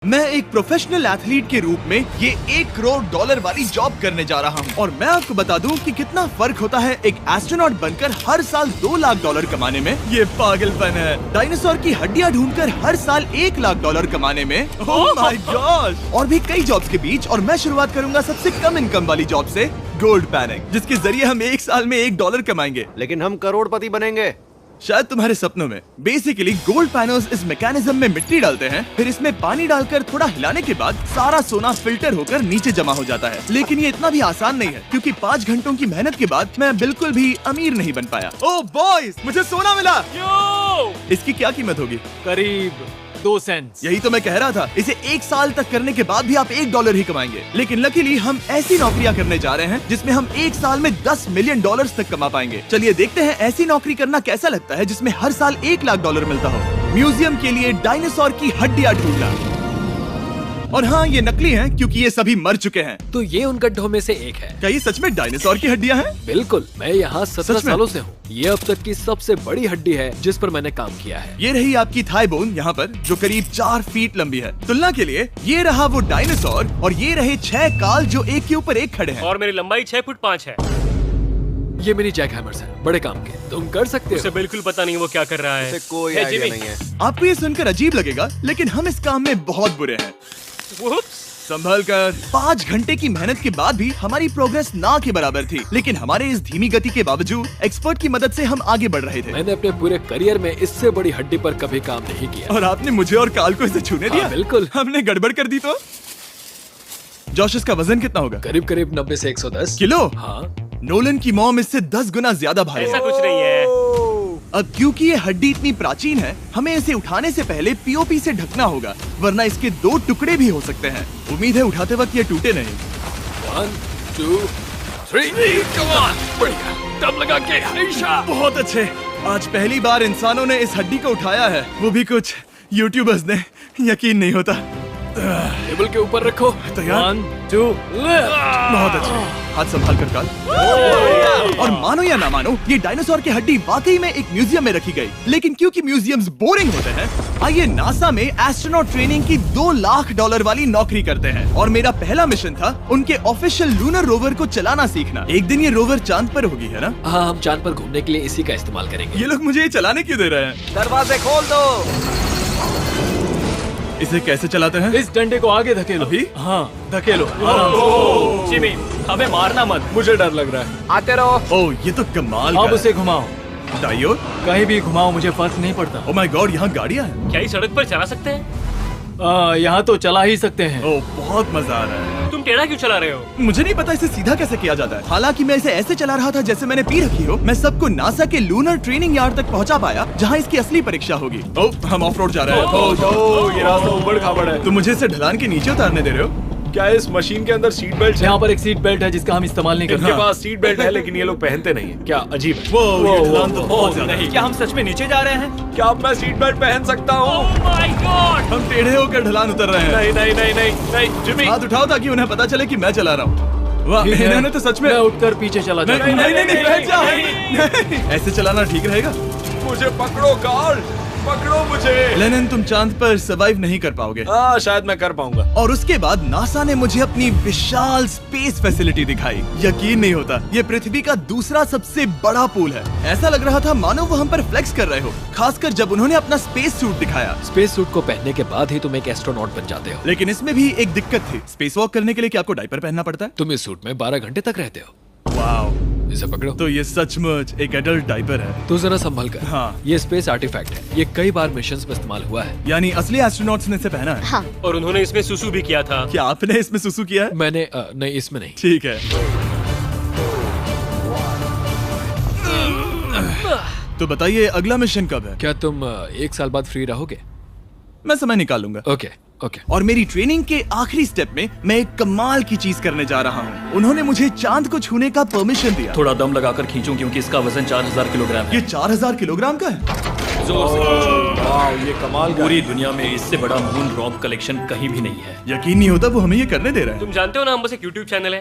मैं एक professional athlete के रूप में ये $1 करोड़ वाली जॉब करने जा रहा हूँ और मैं आपको बता दूँ कि कितना फर्क होता है एक एस्ट्रोनॉट बनकर हर साल $2 लाख कमाने में। ये पागलपन है। डायनासोर की हड्डियाँ ढूंढकर हर साल $1 लाख कमाने में। Oh my God. और भी कई जॉब्स के बीच, और मैं शुरुआत करूंगा सबसे कम इनकम वाली जॉब से, गोल्ड पैनिंग, जिसके जरिए हम एक साल में $1 कमाएंगे। लेकिन हम करोड़पति बनेंगे शायद तुम्हारे सपनों में। बेसिकली गोल्ड पैनर्स इस मैकेनिज्म में मिट्टी डालते हैं, फिर इसमें पानी डालकर थोड़ा हिलाने के बाद सारा सोना फिल्टर होकर नीचे जमा हो जाता है। लेकिन ये इतना भी आसान नहीं है, क्योंकि 5 घंटों की मेहनत के बाद मैं बिल्कुल भी अमीर नहीं बन पाया। ओह बॉयज, मुझे सोना मिला। इसकी क्या कीमत होगी? करीब 2 सेंट्स। यही तो मैं कह रहा था। इसे 1 साल तक करने के बाद भी आप $1 ही कमाएंगे। लेकिन लकीली हम ऐसी नौकरियां करने जा रहे हैं जिसमें हम 1 साल में $10 मिलियन तक कमा पाएंगे। चलिए देखते हैं ऐसी नौकरी करना कैसा लगता है जिसमें हर साल $1 लाख मिलता हो। म्यूजियम के लिए डायनासोर की हड्डियां ढूंढना। और हाँ, ये नकली हैं क्योंकि ये सभी मर चुके हैं। तो ये उन गड्ढों में से एक है। क्या ये सच में डायनासोर की हड्डियां हैं? बिल्कुल, मैं यहाँ 17 सालों से हूँ। ये अब तक की सबसे बड़ी हड्डी है जिस पर मैंने काम किया है। ये रही आपकी थाई बोन यहाँ पर, जो करीब 4 फीट लंबी है। तुलना के लिए ये रहा वो डायनासोर, और ये रहे 6 काल जो एक के ऊपर एक खड़े हैं। और मेरी लंबाई 6 फुट 5 है। ये मेरी जैक हैमर्स है, बड़े काम के। तुम कर सकते हो। उसे बिल्कुल पता नहीं वो क्या कर रहा है। कोई आइडिया नहीं है। आपको ये सुनकर अजीब लगेगा, लेकिन हम इस काम में बहुत बुरे हैं। संभल कर। 5 घंटे की मेहनत के बाद भी हमारी प्रोग्रेस ना के बराबर थी, लेकिन हमारे इस धीमी गति के बावजूद एक्सपर्ट की मदद से हम आगे बढ़ रहे थे। मैंने अपने पूरे करियर में इससे बड़ी हड्डी पर कभी काम नहीं किया। और आपने मुझे और काल को इसे छूने दिया? बिल्कुल। हमने गड़बड़ कर दी तो? जोश, इसका वजन कितना होगा? करीब 90 से 110 किलो। हाँ। नोलन की मॉम इससे 10 गुना ज्यादा भारी है। ऐसा कुछ नहीं है। अब क्योंकि ये हड्डी इतनी प्राचीन है, हमें इसे उठाने से पहले पीओपी से ढकना होगा, वरना इसके 2 टुकड़े भी हो सकते हैं। उम्मीद है उठाते वक्त ये टूटे नहीं। 1 2 3 कम ऑन। बढ़िया, दम लगा के। बहुत अच्छे। आज पहली बार इंसानों ने इस हड्डी को उठाया है, वो भी कुछ यूट्यूबर्स ने। यकीन नहीं होता। टेबल के ऊपर रखो। तैयार? 1 2 बहुत अच्छे। हाथ संभाल कर काल। और मानो या ना मानो, ये डायनासोर की हड्डी वाकई में एक म्यूजियम में रखी गई। लेकिन क्योंकि म्यूजियम्स बोरिंग होते हैं, आइए नासा में एस्ट्रोनॉट ट्रेनिंग की $2 लाख वाली नौकरी करते हैं। और मेरा पहला मिशन था उनके ऑफिशियल लूनर रोवर को चलाना सीखना। एक दिन ये रोवर चांद पर होगी, है ना? हाँ, हम चांद पर घूमने के लिए इसी का इस्तेमाल करेंगे। ये लोग मुझे ये चलाने क्यों दे रहे हैं? दरवाजे खोल दो। इसे कैसे चलाते हैं? इस डंडे को आगे धकेलो। अभी? हाँ, धकेलो। जिमी, हमें मारना मत। मुझे डर लग रहा है। आते रहो। ओह, ये तो कमाल अब का उसे घुमाओ। है। दाईं ओर? कहीं भी घुमाओ, मुझे फर्क नहीं पड़ता। ओह माय गॉड, यहाँ गाड़ियाँ हैं। क्या इस सड़क पर चला सकते हैं? यहाँ तो चला ही सकते हैं। ओह, बहुत मजा आ रहा है। तुम टेढ़ा क्यों चला रहे हो? मुझे नहीं पता इसे सीधा कैसे किया जाता है। हालांकि मैं इसे ऐसे चला रहा था जैसे मैंने पी रखी हो। मैं सबको नासा के लूनर ट्रेनिंग यार्ड तक पहुंचा पाया, जहां इसकी असली परीक्षा होगी। ओह, हम ऑफ रोड जा रहे हैं। ये रास्ता ऊबड़ खाबड़ है। तुम मुझे इसे ढलान के नीचे उतारने दे रहे हो? क्या इस मशीन के अंदर सीट बेल्ट है? यहाँ पर एक सीट बेल्ट है जिसका हम इस्तेमाल नहीं करते। इनके पास सीट बेल्ट है लेकिन ये लोग पहनते नहीं है। क्या अजीब है। वो ये ढलान तो बहुत ज्यादा है। क्या हम सच में नीचे जा रहे हैं? क्या अब मैं सीट बेल्ट पहन सकता हूँ? Oh my God! हम टेढ़े होकर ढलान उतर रहे हैं। नहीं नहीं नहीं नहीं नहीं जिमी। हाथ उठाओ ताकि उन्हें पता चले कि मैं चला रहा हूँ। वाह, ठीक है। इन्होंने तो सच में। मैं उठकर पीछे चला नहीं जाता हूँ। नहीं नहीं, बैठ जा। नहीं, ऐसे चलाना ठीक रहेगा? मुझे पकड़ो कार्ल, पकड़ो मुझे। लेनिन, तुम चांद पर सर्वाइव नहीं कर पाओगे। हाँ, शायद मैं कर पाऊंगा। और उसके बाद नासा ने मुझे अपनी विशाल स्पेस फैसिलिटी दिखाई। यकीन नहीं होता, ये पृथ्वी का दूसरा सबसे बड़ा पूल है। ऐसा लग रहा था मानो वो हम पर फ्लेक्स कर रहे हो, खासकर जब उन्होंने अपना स्पेस सूट दिखाया। स्पेस सूट को पहनने के बाद ही तुम एक एस्ट्रोनॉट बन जाते हो। लेकिन इसमें भी एक दिक्कत थी। स्पेस वॉक करने के लिए क्या आपको डायपर पहनना पड़ता है? तुम इस सूट में 12 घंटे तक रहते हो। वाओ, इसे पकड़ो। तो ये सचमुच एक एडल्ट डायपर है। तू जरा संभल कर। हाँ। ये स्पेस आर्टिफैक्ट है। ये कई बार मिशंस में इस्तेमाल हुआ है। यानी असली एस्ट्रोनॉट्स ने इसे पहना है? हाँ। और उन्होंने इसमें सुसु भी किया था। क्या आपने इसमें सुसु किया है? मैंने नहीं, इसमें नहीं। ठीक है। तो बताइए अगला मिशन कब है? क्या तुम 1 साल बाद फ्री रहोगे? मैं समय निकाल लूंगा। Okay okay. और मेरी ट्रेनिंग के आखिरी स्टेप में मैं एक कमाल की चीज करने जा रहा हूँ। उन्होंने मुझे चांद को छूने का परमिशन दिया। थोड़ा दम लगाकर खींचूं क्योंकि इसका वजन 4000 किलोग्राम है। ये 4000 किलोग्राम का है? जोर से खींचो। वाह, ये कमाल का पूरी दुनिया में इससे बड़ा मून रॉक कलेक्शन कहीं भी नहीं है। यकीन नहीं होता वो हमें ये करने दे रहा है। तुम जानते हो ना, हम बस एक यूट्यूब चैनल है।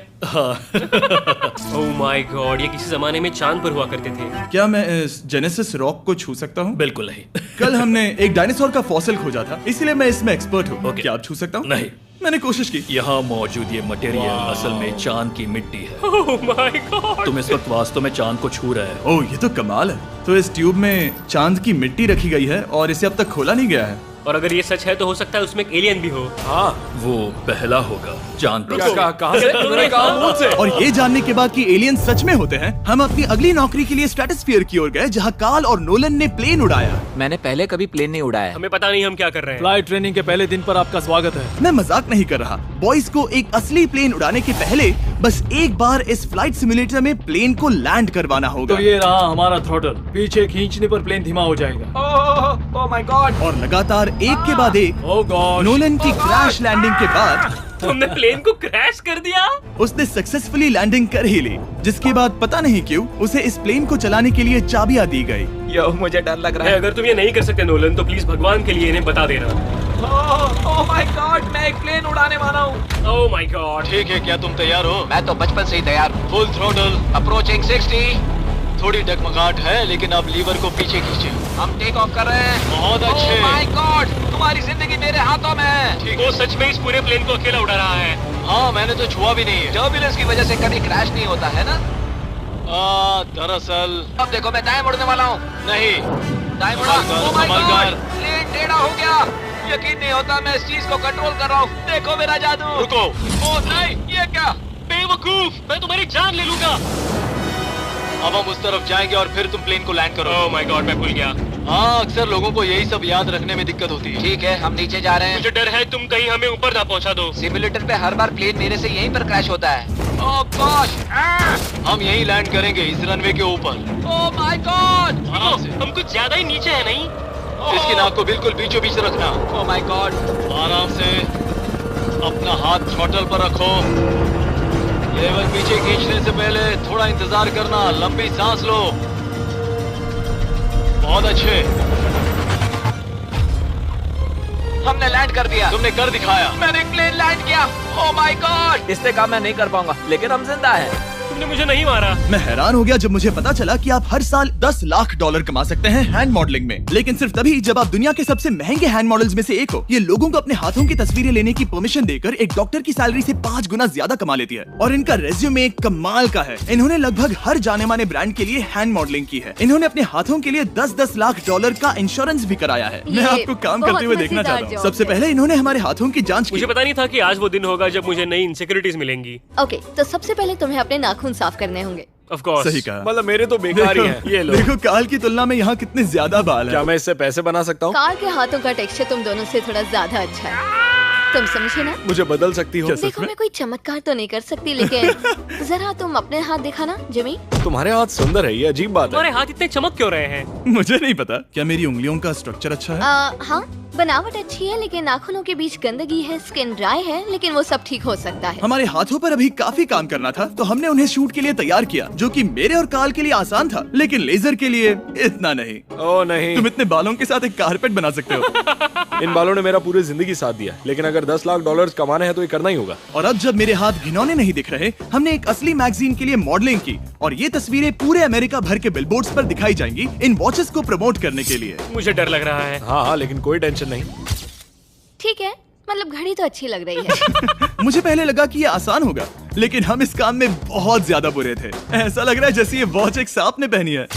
ओह माय गॉड, ये किसी जमाने में चांद पर हुआ करते थे। क्या मैं इस जेनेसिस रॉक को छू सकता हूँ? बिल्कुल नहीं। कल हमने एक डायनासोर का फॉसिल खोजा था, इसलिए मैं इसमें एक्सपर्ट हूँ। Okay. क्या आप छू सकता हूँ? नहीं। मैंने कोशिश की। यहाँ मौजूद ये मटेरियल असल में चांद की मिट्टी है। Oh my God. तुम इस वक्त वास्तव में चांद को छू रहे हो। ओह, ये तो कमाल है। तो इस ट्यूब में चांद की मिट्टी रखी गई है और इसे अब तक खोला नहीं गया है। और अगर ये सच है तो हो सकता है उसमें एक एलियन भी हो। हाँ, वो पहला होगा चांद पर। कहाँ से तुमने कहा मून से? और ये जानने के बाद कि एलियन सच में होते हैं, हम अपनी अगली नौकरी के लिए स्ट्रेटोस्फीयर की ओर गए, जहाँ कार्ल और नोलन ने प्लेन उड़ाया। मैंने पहले कभी प्लेन नहीं उड़ाया। हमें पता नहीं हम क्या कर रहे हैं। फ्लाइट ट्रेनिंग के पहले दिन पर आपका स्वागत है। मैं मजाक नहीं कर रहा। बॉयज को एक असली प्लेन उड़ाने के पहले बस एक बार इस फ्लाइट सिमुलेटर में प्लेन को लैंड करवाना होगा। तो ये रहा हमारा थ्रॉटल। पीछे खींचने पर प्लेन धीमा हो जाएगा। Oh my God. और लगातार एक के बाद एक ओह गॉड। नोलन की क्रैश लैंडिंग के बाद तुमने प्लेन को क्रैश कर दिया। उसने सक्सेसफुली लैंडिंग कर ही ली, जिसके बाद पता नहीं क्यों उसे इस प्लेन को चलाने के लिए चाबियां दी गई। यो, मुझे डर लग रहा है। अगर तुम ये नहीं कर सकते नोलन, तो प्लीज भगवान के लिए इन्हें बता देना। ओह माय गॉड, मैं एक प्लेन उड़ाने वाला हूँ। Oh my God. ठीक है, क्या तुम तैयार हो? मैं तो बचपन से ही तैयार हूँ। Full throttle, approaching 60। थोड़ी डगमगाहट है लेकिन अब लीवर को पीछे खींचे। हम टेक ऑफ कर रहे हैं। बहुत अच्छे। ओह माय गॉड, तुम्हारी जिंदगी मेरे हाथों में है। ठीक वो है। सच में इस पूरे प्लेन को अकेला उड़ा रहा है। हाँ, मैंने तो छुआ भी नहीं है। टर्बुलेंस की वजह से कभी क्रैश नहीं होता है ना। दरअसल अब देखो, मैं दाएं मुड़ने वाला हूँ। नहीं। दाएं मुड़ा। संभल कर, ओह माय संभल गॉड, कर। प्लेन टेढ़ा हो गया। यकीन नहीं होता मैं इस चीज को कंट्रोल कर रहा हूँ। देखो मेरा जादू। रुको। ओह नहीं, ये क्या? बेवकूफ, मैं तुम्हारी जान ले लूंगा। अब हम उस तरफ जाएंगे और फिर तुम प्लेन को लैंड करो। ओह माय गॉड, मैं भूल गया। हाँ, अक्सर लोगों को यही सब याद रखने में दिक्कत होती है। ठीक है, हम नीचे जा रहे हैं। मुझे डर है तुम कहीं हमें ऊपर ना पहुंचा दो। सिमुलेटर पे हर बार प्लेन मेरे से यहीं पर क्रैश होता है। ओह गॉश। हम यहीं लैंड करेंगे, इस रनवे के ऊपर। Oh my God. आराम से। हम कुछ ज्यादा ही नीचे है नहीं? इसकी नाक को बिल्कुल बीचों बीच रखना। Oh my God. आराम से अपना हाथ थ्रॉटल पर रखो। लेवल पीछे खींचने से पहले थोड़ा इंतजार करना, लंबी सांस लो। बहुत अच्छे। हमने लैंड कर दिया। तुमने कर दिखाया। मैंने प्लेन लैंड किया। Oh my God. इससे काम मैं नहीं कर पाऊंगा, लेकिन हम जिंदा हैं। तुमने मुझे नहीं मारा। मैं हैरान हो गया जब मुझे पता चला कि आप हर साल 10 लाख डॉलर कमा सकते हैं हैंड मॉडलिंग में, लेकिन सिर्फ तभी जब आप दुनिया के सबसे महंगे हैंड मॉडल्स में से एक हो। ये लोगों को अपने हाथों की तस्वीरें लेने की परमिशन देकर एक डॉक्टर की सैलरी से 5 गुना ज्यादा कमा लेती है। और इनका रेज्यूमे कमाल का है। इन्होंने लगभग हर जाने माने ब्रांड के लिए हैंड मॉडलिंग की है। इन्होंने अपने हाथों के लिए 10-10 लाख डॉलर का इंश्योरेंस भी कराया है। मैं आपको काम बहुत करते हुए देखना मजेदार चाहता हूँ। जॉब सबसे है। पहले इन्होंने हमारे हाथों की जांच की। मुझे पता नहीं था कि आज वो दिन होगा जब मुझे नई इनसिक्योरिटीज मिलेंगी। ओके, तो सबसे पहले तुम्हें अपने नाखून साफ करने होंगे। Of course. सही कहा। मतलब मेरे तो बेकार ही हैं। ये लो। देखो काल की तुलना में यहाँ कितने ज्यादा बाल क्या हैं। मैं इससे पैसे बना सकता हूँ? कार के हाथों का टेक्सचर तुम दोनों से थोड़ा ज्यादा अच्छा है। तुम समझे ना? मुझे बदल सकती हो? देखो, मैं कोई चमत्कार तो नहीं कर सकती, लेकिन जरा तुम अपने हाथ दिखाना जिमी। तुम्हारे हाथ सुंदर है, ये अजीब बात है। तुम्हारे हाथ इतने चमक क्यों रहे हैं? मुझे नहीं पता। क्या मेरी उंगलियों का स्ट्रक्चर अच्छा है? हाँ, बनावट अच्छी है, लेकिन नाखूनों के बीच गंदगी है, स्किन ड्राई है, लेकिन वो सब ठीक हो सकता है। हमारे हाथों पर अभी काफी काम करना था, तो हमने उन्हें शूट के लिए तैयार किया, जो कि मेरे और काल के लिए आसान था, लेकिन लेजर के लिए इतना नहीं। ओह नहीं। तुम इतने बालों के साथ एक कारपेट बना सकते हो। इन बालों ने मेरा पूरी जिंदगी साथ दिया, लेकिन अगर 10 लाख डॉलर कमाने हैं तो ये करना ही होगा। और अब जब मेरे हाथ घिनौने नहीं दिख रहे, हमने एक असली मैगजीन के लिए मॉडलिंग की, और ये तस्वीरें पूरे अमेरिका भर के बिलबोर्ड्स पर दिखाई जाएंगी इन वॉचेस को प्रमोट करने के लिए। मुझे डर लग रहा है। हाँ, लेकिन कोई टेंशन नहीं। ठीक है, मतलब घड़ी तो अच्छी लग रही है। मुझे पहले लगा कि ये आसान होगा, लेकिन हम इस काम में बहुत ज्यादा बुरे थे। ऐसा लग रहा है जैसे ये वॉच एक सांप ने पहनी है।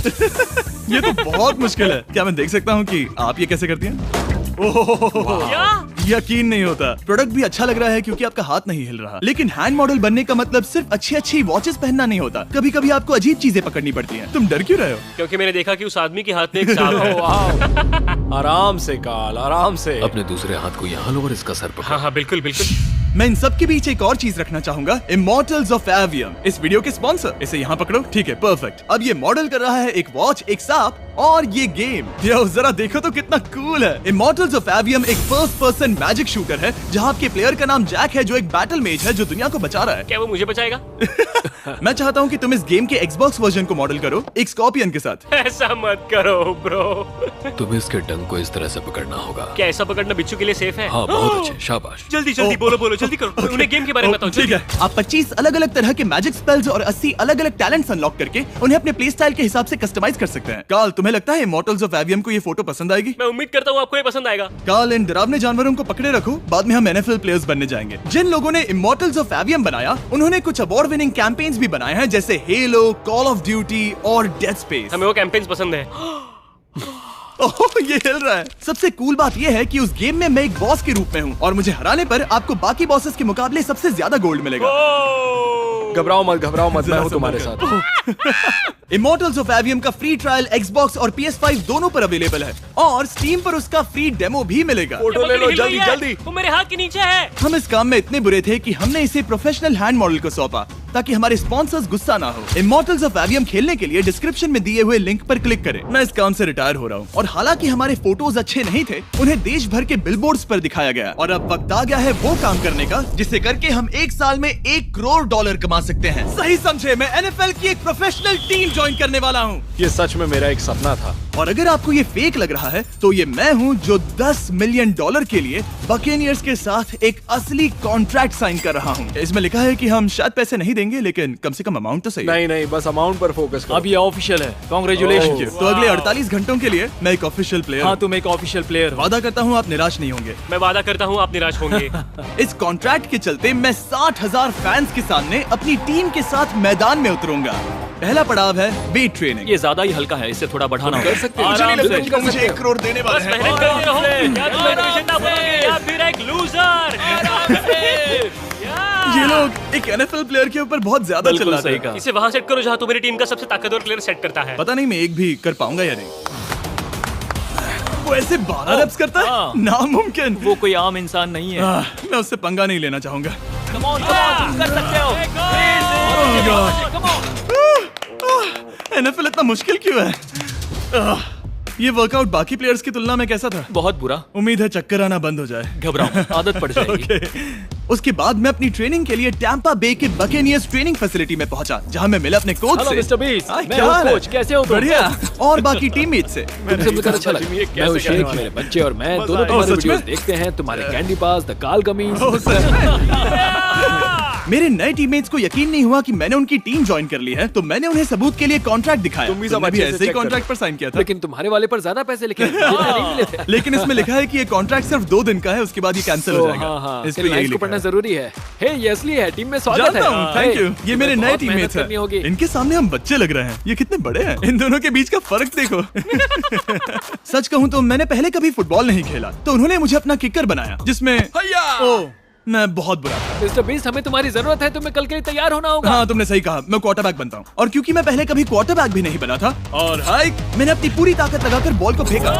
ये तो बहुत मुश्किल है। क्या मैं देख सकता हूँ कि आप ये कैसे करती हैं? क्या? यकीन नहीं होता। प्रोडक्ट भी अच्छा लग रहा है क्योंकि आपका हाथ नहीं हिल रहा, लेकिन हैंड मॉडल बनने का मतलब सिर्फ अच्छी वॉचेस पहनना नहीं होता। कभी कभी आपको अजीब चीजें पकड़नी पड़ती हैं। तुम डर क्यों रहे हो? क्योंकि मैंने देखा कि उस आदमी के हाथ में एक सांप है। आराम से काल, आराम से। अपने दूसरे हाथ को यहाँ लो और इसका सर पकड़ो। हाँ हाँ, बिल्कुल बिल्कुल। मैं इन सब के बीच एक और चीज रखना चाहूंगा, इमॉर्टल्स ऑफ एवियम, इस वीडियो के स्पॉन्सर। इसे यहाँ पकड़ो। ठीक है, परफेक्ट। अब ये मॉडल कर रहा है एक वॉच, एक सांप और ये गेम यो जरा देखो तो कितना कूल है। इमॉर्टल्स ऑफ एवियम एक फर्स्ट पर्सन मैजिक शूटर है जहाँ आपके प्लेयर का नाम जैक है जो एक बैटल मेज है जो दुनिया को बचा रहा है। क्या वो मुझे बचाएगा? मैं चाहता हूँ कि तुम इस गेम के Xbox वर्जन को मॉडल करो एक स्कॉर्पियन के साथ। ऐसा मत करो ब्रो। तुम्हें इसके डंक को इस तरह से पकड़ना होगा। क्या ऐसा पकड़ना बिच्छू के लिए सेफ है? हाँ बहुत अच्छे, शाबाश। जल्दी जल्दी बोलो जल्दी करो। उन्हें गेम के बारे में बताओ। ठीक है, आप 25 अलग अलग तरह के मैजिक स्पेल्स और 80 अलग अलग टैलेंट्स अनलॉक करके उन्हें अपने प्ले स्टाइल के हिसाब से कस्टमाइज कर सकते हैं। कार्ल, तुम्हें लगता है इमॉर्टल्स ऑफ एवियम को ये फोटो पसंद आएगी? मैं उम्मीद करता हूँ आपको ये पसंद आएगा। कार्ल, इन डरावने जानवरों को पकड़े रखो, बाद में हम NFL प्लेयर्स बनने जाएंगे। जिन लोगों ने इमॉर्टल्स ऑफ एवियम बनाया उन्होंने कुछ अवार्ड विनिंग कैंपेन्स भी बनाए हैं जैसे हेलो, कॉल ऑफ ड्यूटी और डेड स्पेस। हमें वो कैंपेन्स पसंद है। ओह, ये हिल रहा है। सबसे कूल बात ये है कि उस गेम में मैं एक बॉस के रूप में हूँ और मुझे हराने पर आपको बाकी बॉसेस के मुकाबले सबसे ज्यादा गोल्ड मिलेगा। घबराओ मत, मैं हूँ तुम्हारे साथ। इमॉर्टल्स ऑफ एवियम का फ्री ट्रायल Xbox और PS5 दोनों पर अवेलेबल है और Steam पर उसका फ्री डेमो भी मिलेगा। फोटो ले लो जल्दी जल्दी। वो मेरे हाथ के नीचे है। हम इस काम में इतने बुरे थे कि हमने इसे प्रोफेशनल हैंड मॉडल को सौंपा ताकि हमारे स्पॉन्सर्स गुस्सा ना हो। इमॉर्टल्स ऑफ एवियम खेलने के लिए डिस्क्रिप्शन में दिए हुए लिंक पर क्लिक करें। मैं इस काम से रिटायर हो रहा हूँ और हालांकि हमारे फोटोज अच्छे नहीं थे, उन्हें देश भर के बिलबोर्ड्स पर दिखाया गया और अब वक्त आ गया है वो काम करने का जिसे करके हम एक साल में $1 करोड़ कमा सकते हैं। सही समझे, मैं NFL की एक प्रोफेशनल टीम ज्वाइन करने वाला हूँ। ये सच में मेरा एक सपना था। और अगर आपको ये फेक लग रहा है तो ये मैं हूँ जो $10 मिलियन के लिए बकेनियर्स के साथ एक असली कॉन्ट्रैक्ट साइन कर रहा हूँ। इसमें लिखा है कि हम शायद पैसे नहीं देंगे लेकिन कम से कम अमाउंट तो सही। नहीं, बस अमाउंट पर फोकस करो। अब ये ऑफिशियल है, कांग्रेचुलेशन। तो अगले 48 घंटों के लिए मैं एक ऑफिशियल प्लेयर हाँ, तुम एक ऑफिशियल प्लेयर हो। वादा करता हूँ आप निराश नहीं होंगे। मैं वादा करता हूँ आप निराश होंगे। इस कॉन्ट्रैक्ट के चलते मैं 60,000 फैंस के सामने अपनी टीम के साथ मैदान में उतरूंगा। पहला पड़ाव है वेट ट्रेनिंग। ये ज्यादा ही हल्का है, इसे थोड़ा बढ़ाना कर सकते हैं। मुझे नहीं आराम लगता से। कि मुझे 1 करोड़ देने वाले बस हैं। मेहनत करते रहो। या तुम मोटिवेशन बनोगे या फिर एक लूजर। ये लोग एक NFL प्लेयर के ऊपर बहुत ज्यादा बिल्कुल चिल्लाते सही हैं। कहा। इसे वहाँ सेट करो जहाँ तुम्हारी टीम का सबसे ताकतवर प्लेयर सेट करता है। पता नहीं मैं एक भी कर पाऊंगा या नहीं। वो ऐसे 12 reps करता है, हाँ। नामुमकिन। वो कोई आम इंसान नहीं है। मैं उससे पंगा नहीं लेना चाहूंगा। Come on, तुम कर सकते हो। NFL इतना मुश्किल क्यों है? ये वर्कआउट बाकी प्लेयर्स की तुलना में कैसा था? बहुत बुरा। उम्मीद है चक्कर आना बंद हो जाए। घबराओ, आदत पड़ जाएगी। Okay. उसके बाद मैं अपनी ट्रेनिंग के लिए टैंपा बे के बकेनियर्स ट्रेनिंग फैसिलिटी में पहुंचा जहां मैं मिला अपने कोच हेलो से। मिस्टर बीस, हाँ, मैं क्या हूँ हाल है? कोच, कैसे हो तुम? बढ़िया। और बाकी टीममेट से। तुमसे मिलकर अच्छा लगा। मैं हूँ शेख, मेरे बच्चे और मैं दोनों तुम्हारे सच में? वीडियोस देखते हैं, तुम्हारे कैंडी पास, द काल कमीज। ओह, सच में? मेरे नए टीममेट्स को यकीन नहीं हुआ कि मैंने उनकी टीम ज्वाइन कर ली है, तो मैंने उन्हें सबूत के लिए कॉन्ट्रैक्ट दिखाया। तुम भी सब तुमने अच्छे से ऐसे ही check करो। कॉन्ट्रैक्ट पर साइन किया था। लेकिन तुम्हारे वाले पर ज्यादा पैसे लिखे हैं, जितने नहीं मिले थे। लेकिन इसमें लिखा है कि ये कॉन्ट्रैक्ट सिर्फ 2 दिन का है, उसके बाद ये कैंसिल हो जाएगा। हाँ, इस पे लाइन्स यही को लिखा पढ़ना है। जरूरी है। हे, ये असली है, टीम में स्वागत है। जानता हूँ, थैंक हे, यू। ये मेरे तुम्हें नए बहुत मेहनत टीममेट्स करनी होगी। हैं। इनके सामने हम बच्चे लग रहे हैं। ये कितने बड़े हैं। इन दोनों के बीच का फर्क देखो। सच कहूँ तो मैंने पहले कभी फुटबॉल नहीं खेला, तो उन्होंने मुझे अपना किकर बनाया जिसमें ओह, मैं बहुत बुरा था। मिस्टर बीस, हमें तुम्हारी जरूरत है, तुम्हें कल के लिए तैयार होना होगा। हाँ, तुमने सही कहा, मैं क्वार्टरबैक बनता हूँ। और क्योंकि मैं पहले कभी क्वार्टरबैक भी नहीं बना था और हाइक, मैंने अपनी पूरी ताकत लगाकर बॉल को फेंका।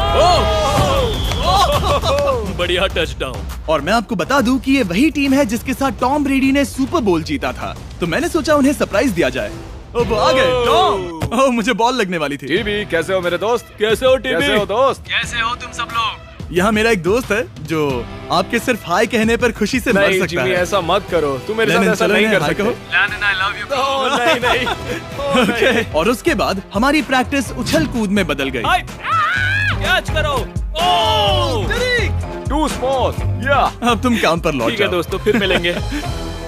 बढ़िया टचडाउन। और मैं आपको बता दूं कि ये वही टीम है जिसके साथ टॉम ब्रेडी ने सुपर बोल जीता था, तो मैंने सोचा उन्हें सरप्राइज दिया जाए। ओ, वो आ गए टॉम। ओह, मुझे बॉल लगने वाली थी। टीबी, कैसे हो मेरे दोस्त? कैसे हो टीबी? कैसे हो दोस्त? कैसे हो तुम सब लोग? यहाँ मेरा एक दोस्त है जो आपके सिर्फ हाय कहने पर खुशी से मर नहीं सकता जिमी, है। ऐसा मत करो। तुम मेरे साथ लेनिन, ऐसा चलो नहीं इन्हें कर हाय सकते। कहो। Landon, I love you, bro. Oh, नहीं। Okay. और उसके बाद हमारी प्रैक्टिस उछल कूद में बदल गई। हाय, कैच करो। ओह, टू स्मॉल। या अब तुम काम पर लौट ठीक है जाओ। दोस्तों, फिर मिलेंगे।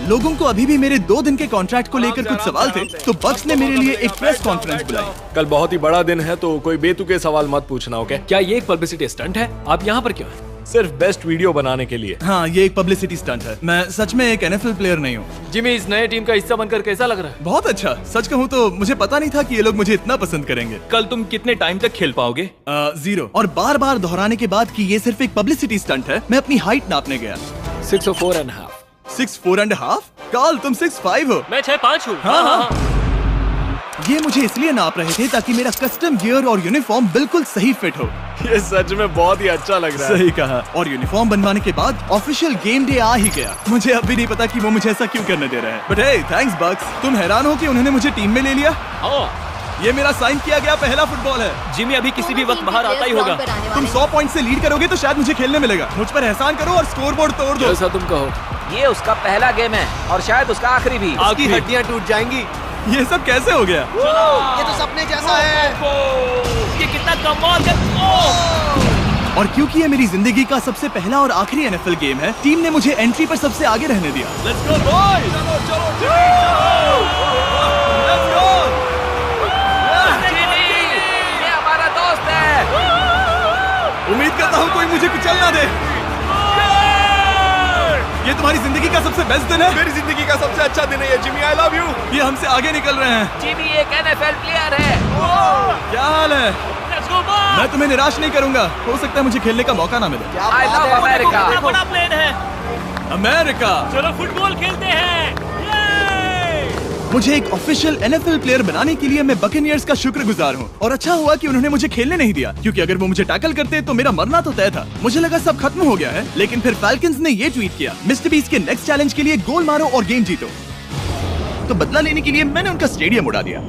लोगों को अभी भी मेरे 2 दिन के कॉन्ट्रैक्ट को लेकर कुछ सवाल थे, तो बक्स ने मेरे लिए एक प्रेस कॉन्फ्रेंस बुलाई। कल बहुत ही बड़ा दिन है, तो कोई बेतुके सवाल मत पूछना, ओके? क्या ये एक पब्लिसिटी स्टंट है? आप यहाँ पर क्यों हैं? सिर्फ बेस्ट वीडियो बनाने के लिए। हाँ, ये एक पब्लिसिटी स्टंट है। मैं सच में एक NFL प्लेयर नहीं हूँ। जिमी, इस नए टीम का हिस्सा बनकर कैसा लग रहा है? बहुत अच्छा। सच कहूँ तो मुझे पता नहीं था कि ये लोग मुझे इतना पसंद करेंगे। कल तुम कितने टाइम तक खेल पाओगे? 0। और बार बार दोहराने के बाद कि ये सिर्फ एक पब्लिसिटी स्टंट है, मैं अपनी हाइट नापने गया। 6'4.5". 6'4.5"? कार्ल, तुम 6'5" हो। मैं 6'5" हूँ। हाँ। ये मुझे इसलिए नाप रहे थे ताकि मेरा कस्टम गियर और यूनिफॉर्म बिल्कुल सही फिट हो। ये सच में बहुत ही अच्छा लग रहा है। सही कहा। और यूनिफॉर्म बनवाने के बाद ऑफिशियल गेम डे आ ही गया। मुझे अब भी नहीं पता कि वो मुझे ऐसा क्यों करने दे रहे हैं। बट हे, थैंक्स बक्स। तुम हैरान हो कि उन्होंने मुझे टीम में ले लिया? ये मेरा साइन किया गया पहला फुटबॉल है। जिमी अभी किसी भी वक्त बाहर आता ही होगा। तुम 100 पॉइंट से लीड करोगे तो शायद मुझे खेलने मिलेगा। मुझ पर एहसान करो और स्कोर बोर्ड तोड़ दो। जैसा तुम कहो। ये उसका पहला गेम है और शायद उसका आखिरी भी। उसकी हड्डियां टूट जाएंगी। ये सब कैसे हो गया? ये तो सपने जैसा है। ये कितना कमाल है। और क्योंकि ये मेरी जिंदगी का सबसे पहला और आखिरी NFL गेम है, टीम ने मुझे एंट्री पर सबसे आगे रहने दिया। लेट्स गो बॉयज, चलो लेट्स गो। ये हमारा दोस्त है। उम्मीद करता हूँ कोई मुझे कुचल ना दे। ये तुम्हारी जिंदगी का सबसे बेस्ट दिन है। मेरी जिंदगी का सबसे अच्छा दिन है ये जिमी, आई लव यू। ये हमसे आगे निकल रहे हैं। जिमी एक NFL प्लेयर है। क्या हाल है? मैं तुम्हें निराश नहीं करूंगा। हो सकता है मुझे खेलने का मौका ना मिले। I love America. बड़ा प्लेन है। अमेरिका। चलो फुटबॉल खेलते हैं। मुझे एक ऑफिशियल NFL प्लेयर बनाने के लिए मैं बकेनियर्स का शुक्रगुजार हूँ। और अच्छा हुआ कि उन्होंने मुझे खेलने नहीं दिया, क्योंकि अगर वो मुझे टैकल करते तो मेरा मरना तो तय था। मुझे लगा सब खत्म हो गया है, लेकिन फिर फैल्कन्स ने ये ट्वीट किया, मिस्टर बीस्ट के नेक्स्ट चैलेंज के लिए गोल मारो और गेम जीतो। तो बदला लेने के लिए मैंने उनका स्टेडियम उड़ा दिया।